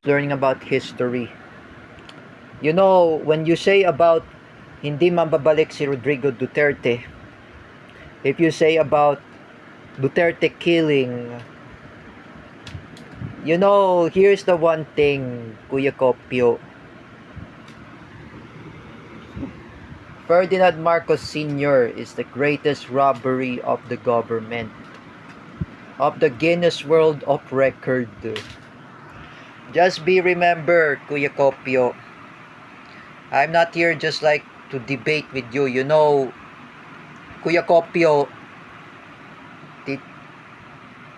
learning about history. You know, when you say about hindi mababalik si Rodrigo Duterte, if you say about Duterte killing, you know, here's the one thing, Kuya Kopio. Ferdinand Marcos Sr. is the greatest robbery of the government, of the Guinness World of Record. Just be remember, Kuya Kopio, I'm not here just like to debate with you. You know, Kuya Kopio,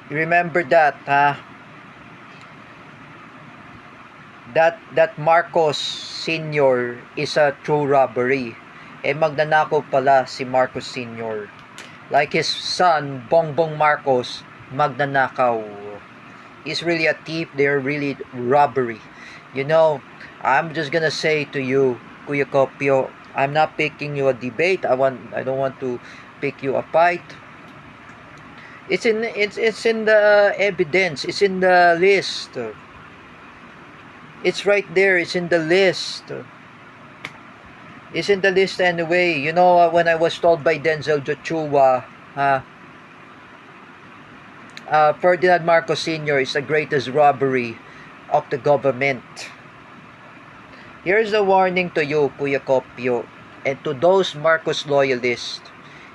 remember that, ha? That Marcos Sr. is a true robbery. Magnanakaw pala si Marcos Sr. Like his son, Bongbong Marcos, magnanakaw. He's really a thief. They're really robbery. You know, I'm just gonna say to you, Kuya Kopio, I'm not picking you a debate. I don't want to pick you a fight. It's in the evidence. It's in the list. It's right there. It's in the list. It's in the list anyway. You know, when I was told by Denzel Joshua, Ferdinand Marcos Sr. is the greatest robbery of the government. Here's a warning to you, Kuya Kopio, and to those Marcos loyalists.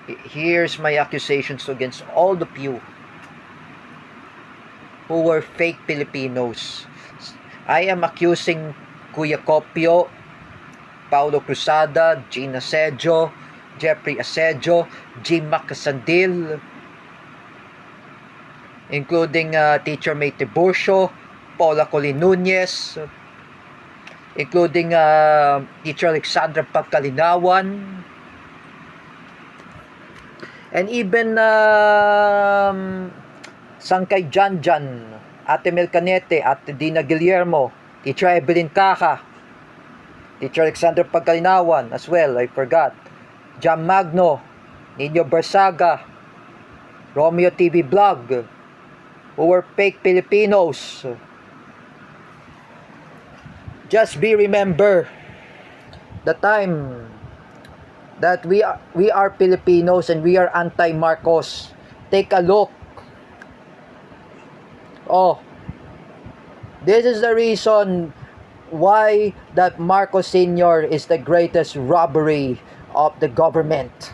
Here's my accusations against all of you who were fake Filipinos. I am accusing Kuya Kopio, Paulo Cruzada, Gina Asedio, Jeffrey Asedio, Jim Macasandil, including Teacher May Tiburcio, Paula Colin Nunez, including Teacher Alexandra Pagkalinawan, and even Sangkay Janjan, Ate Mel Canete, Ate Dina Guillermo, Teacher Evelyn Caja, Teacher Alexandra Pagkalinawan as well, I forgot, Jam Magno, Nino Barsaga, Romeo TV Vlog, who were fake Filipinos. Just be remember the time that we are Filipinos and we are anti-Marcos. Take a look. Oh, this is the reason why that Marcos Sr. is the greatest robbery of the government.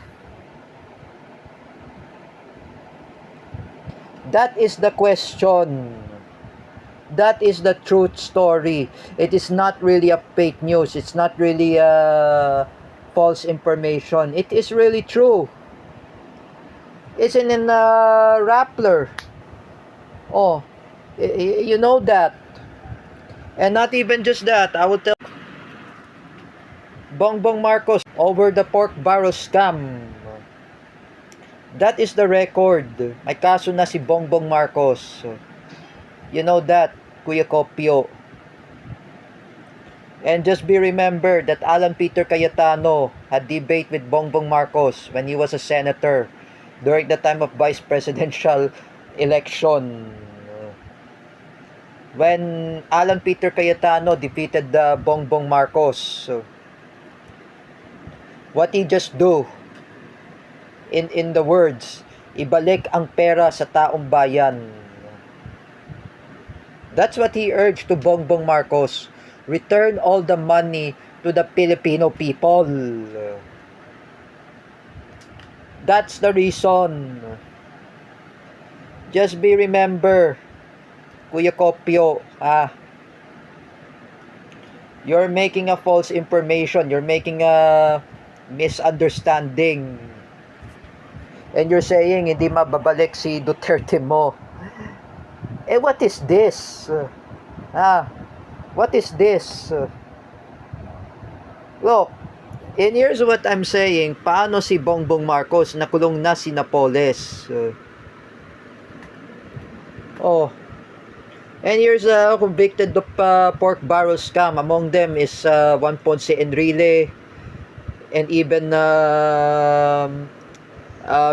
That is the question. That is the truth story. It is not really a fake news. It's not really a false information. It is really true. It's in Rappler. Oh, you know that. And not even just that. I will tell Bongbong Marcos over the pork barrel scam. That is the record. May kaso na si Bongbong Marcos. You know that, Kuya Kopio. And just be remember that Alan Peter Cayetano had debate with Bongbong Marcos when he was a senator during the time of vice presidential election. When Alan Peter Cayetano defeated Bongbong Marcos, what he just do, in the words, ibalik ang pera sa taong bayan. That's what he urged to Bongbong Marcos. Return all the money to the Filipino people. That's the reason. Just be remember, Kuya Kopio, you're making a false information. You're making a misunderstanding. And you're saying hindi mababalik si Duterte mo. What is this? What is this? Look, and here's what I'm saying. Paano si Bongbong Marcos nakulong na si Napoles? And here's convicted of pork barrel scam. Among them is Juan Ponce Enrile and even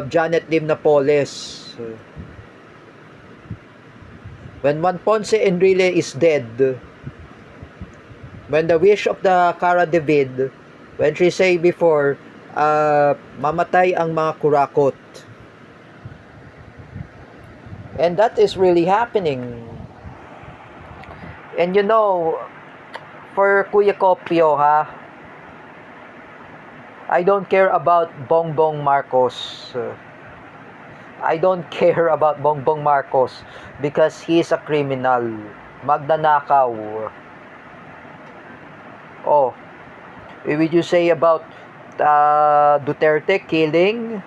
Janet Lim Napoles. When Juan Ponce Enrile is dead, When the wish of the Cara David, when she say before, mamatay ang mga kurakot. And that is really happening. And you know, for Kuya Kopio, ha, I don't care about Bongbong Marcos. I don't care about Bongbong Marcos because he is a criminal. Magnanakaw. Oh, what would you say about Duterte killing?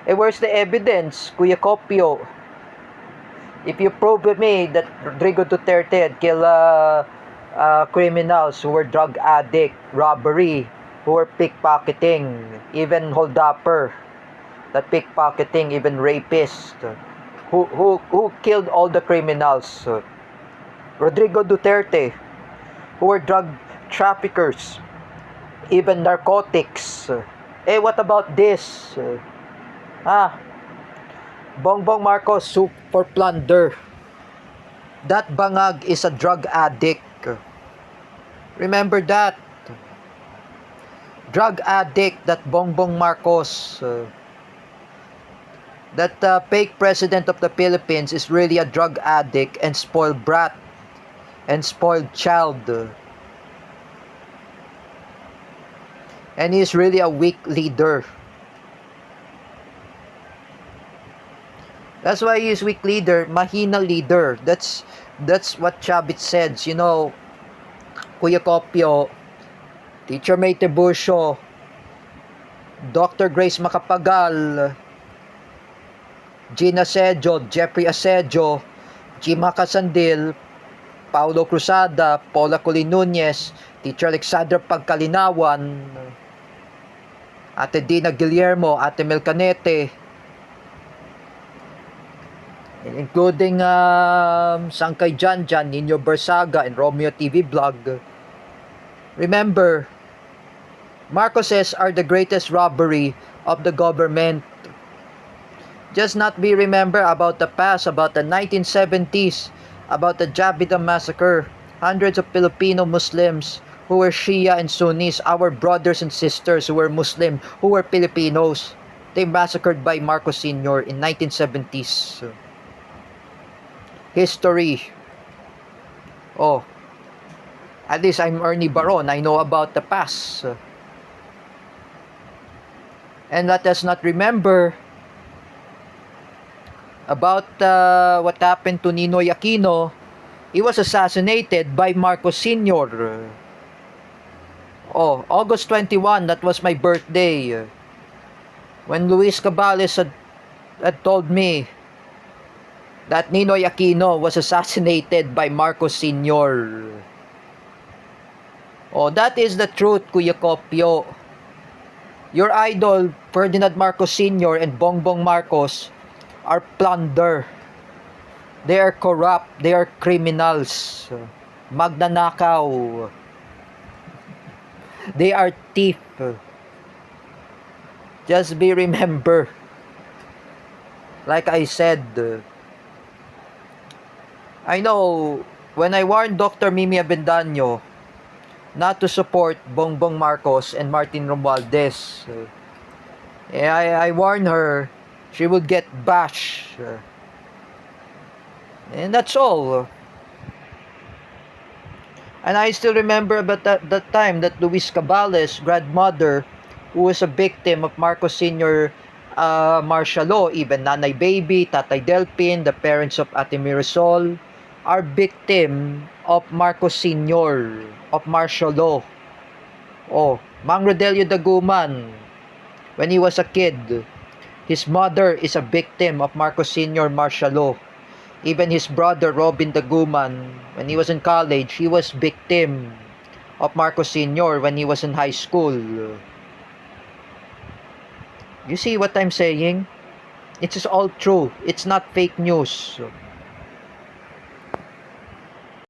Where's the evidence, Kuya Kopio? If you prove with me that Rodrigo Duterte had killed criminals who were drug addict, robbery, who were pickpocketing, even holdupper, that pickpocketing, even rapist, who killed all the criminals? Rodrigo Duterte, who were drug traffickers, even narcotics. What about this? Bongbong Marcos soup for plunder. That bangag is a drug addict. Remember that. Drug addict, that Bongbong Marcos. That fake president of the Philippines is really a drug addict and spoiled brat and spoiled child. And he's really a weak leader. That's why he's weak leader, mahina leader. That's what Chavez says. You know, Kuya Kopio, Teacher May Tiburcio, Dr. Grace Macapagal, Gina Asedio, Jeffrey Asedio, Jima Casandil, Paulo Cruzada, Paula Colin Nunez, Teacher Alexandra Pagkalinawan, Ate Dina Guillermo, Ate Mel Canete, including Sangkay Janjan, Nino Bersaga, and Romeo TV Vlog. Remember, Marcoses are the greatest robbery of the government. Just not be remember about the past, about the 1970s, about the Jabida massacre. Hundreds of Filipino Muslims who were Shia and Sunnis, our brothers and sisters who were Muslim, who were Filipinos, they massacred by Marcos Sr. in 1970s. History. Oh, at least I'm Ernie Baron. I know about the past. And let us not remember about what happened to Ninoy Aquino. He was assassinated by Marcos Sr. Oh, August 21, that was my birthday. When Luis Cabales had told me that Ninoy Aquino was assassinated by Marcos Sr. Oh, that is the truth, Kuya Kopio. Your idol, Ferdinand Marcos Sr. and Bongbong Marcos are plunder. They are corrupt. They are criminals. Magnanakaw. They are thief. Just be remember. Like I said, I know when I warned Dr. Mimi Avendaño not to support Bongbong Marcos and Martin Romualdez, I warned her she would get bashed. And that's all. And I still remember about that time that Luis Cabales' grandmother, who was a victim of Marcos Sr. Martial law, even Nanay Baby, Tatay Delpin, the parents of Ate Mirasol, are victim of Marcos Sr. of martial law. Oh, Mang Rodelio Daguman, when he was a kid, his mother is a victim of Marcos Sr. martial law. Even his brother Robin Daguman, when he was in college, he was victim of Marcos Sr. when he was in high school. You see what I'm saying? It is all true. It's not fake news.